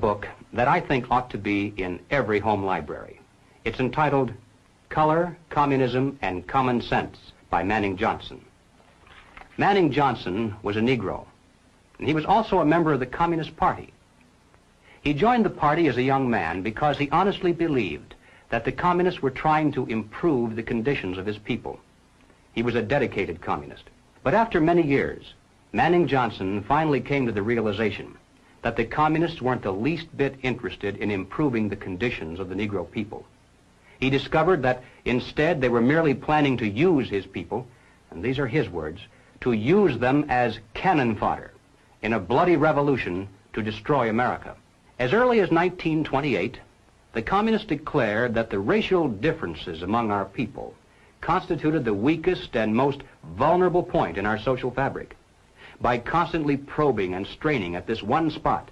book that I think ought to be in every home library. It's entitled Color, Communism, and Common Sense by Manning Johnson. Manning Johnson was a Negro, and he was also a member of the Communist Party. He joined the party as a young man because he honestly believed that the communists were trying to improve the conditions of his people. He was a dedicated communist. But after many years, Manning Johnson finally came to the realization that the communists weren't the least bit interested in improving the conditions of the Negro people. He discovered that instead they were merely planning to use his people, and these are his words, to use them as cannon fodder in a bloody revolution to destroy America. As early as 1928, the communists declared that the racial differences among our people constituted the weakest and most vulnerable point in our social fabric. By constantly probing and straining at this one spot,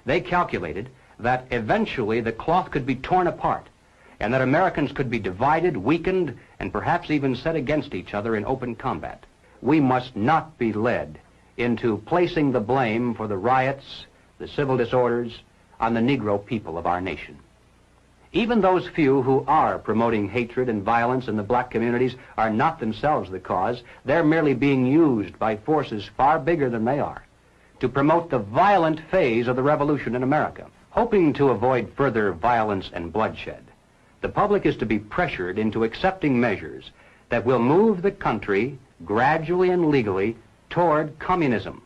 they calculated that eventually the cloth could be torn apart and that Americans could be divided, weakened, and perhaps even set against each other in open combat. We must not be led into placing the blame for the riots, the civil disorders, on the Negro people of our nation. Even those few who are promoting hatred and violence in the black communities are not themselves the cause. They're merely being used by forces far bigger than they are to promote the violent phase of the revolution in America. Hoping to avoid further violence and bloodshed, the public is to be pressured into accepting measures that will move the country gradually and legally toward communism,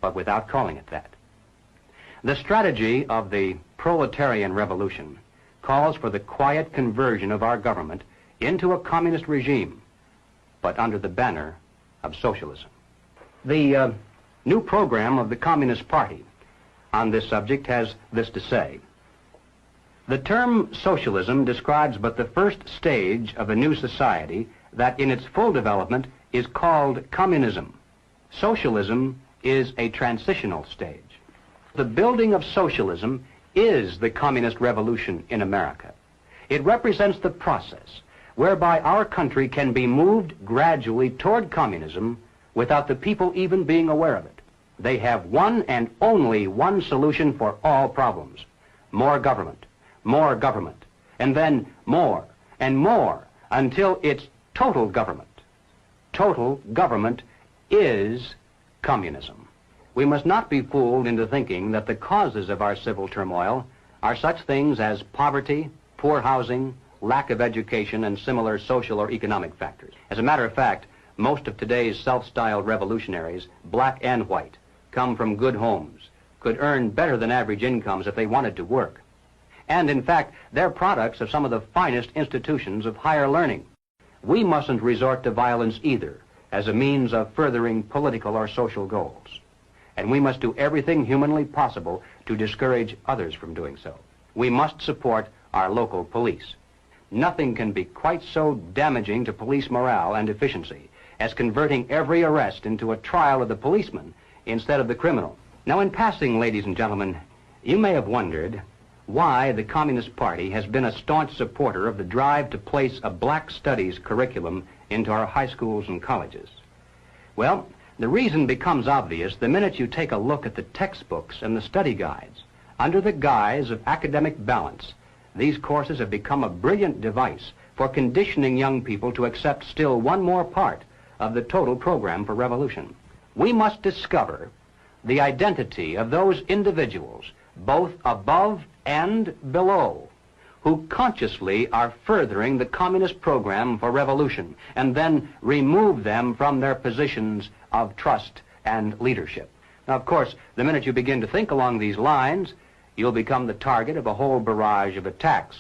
but without calling it that. The strategy of the proletarian revolution calls for the quiet conversion of our government into a communist regime, but under the banner of socialism. The new program of the Communist Party on this subject has this to say. The term socialism describes but the first stage of a new society that in its full development is called communism. Socialism is a transitional stage. The building of socialism is the communist revolution in America. It represents the process whereby our country can be moved gradually toward communism without the people even being aware of it. They have one and only one solution for all problems: more government, and then more and more until it's total government. Total government is communism. We must not be fooled into thinking that the causes of our civil turmoil are such things as poverty, poor housing, lack of education, and similar social or economic factors. As a matter of fact, most of today's self-styled revolutionaries, black and white, come from good homes, could earn better than average incomes if they wanted to work. And in fact, they're products of some of the finest institutions of higher learning. We mustn't resort to violence either as a means of furthering political or social goals. And we must do everything humanly possible to discourage others from doing so. We must support our local police. Nothing can be quite so damaging to police morale and efficiency as converting every arrest into a trial of the policeman instead of the criminal. Now, in passing, ladies and gentlemen, you may have wondered why the Communist Party has been a staunch supporter of the drive to place a black studies curriculum into our high schools and colleges. Well, the reason becomes obvious the minute you take a look at the textbooks and the study guides. Under the guise of academic balance, these courses have become a brilliant device for conditioning young people to accept still one more part of the total program for revolution. We must discover the identity of those individuals, both above and below, who consciously are furthering the communist program for revolution, and then remove them from their positions of trust and leadership. Now, of course, the minute you begin to think along these lines, you'll become the target of a whole barrage of attacks.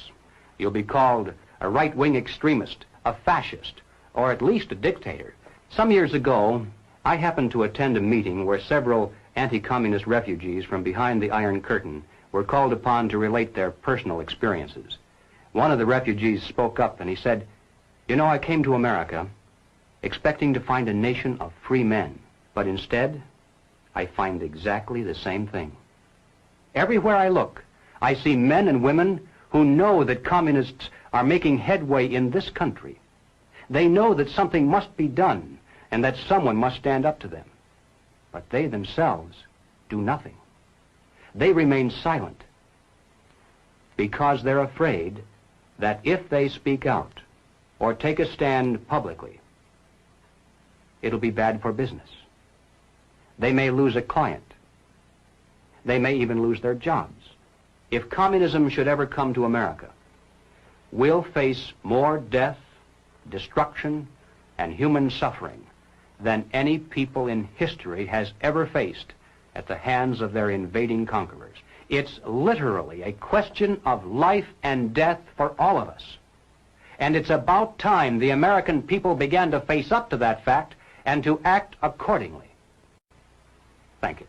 You'll be called a right-wing extremist, a fascist, or at least a dictator. Some years ago, I happened to attend a meeting where several anti-communist refugees from behind the Iron Curtain were called upon to relate their personal experiences. One of the refugees spoke up and he said, "You know, I came to America expecting to find a nation of free men, but instead, I find exactly the same thing. Everywhere I look, I see men and women who know that communists are making headway in this country. They know that something must be done and that someone must stand up to them. But they themselves do nothing. They remain silent because they're afraid that if they speak out or take a stand publicly, it'll be bad for business. They may lose a client. They may even lose their jobs. If communism should ever come to America, we'll face more death, destruction, and human suffering than any people in history has ever faced at the hands of their invading conquerors. It's literally a question of life and death for all of us. And it's about time the American people began to face up to that fact and to act accordingly. Thank you.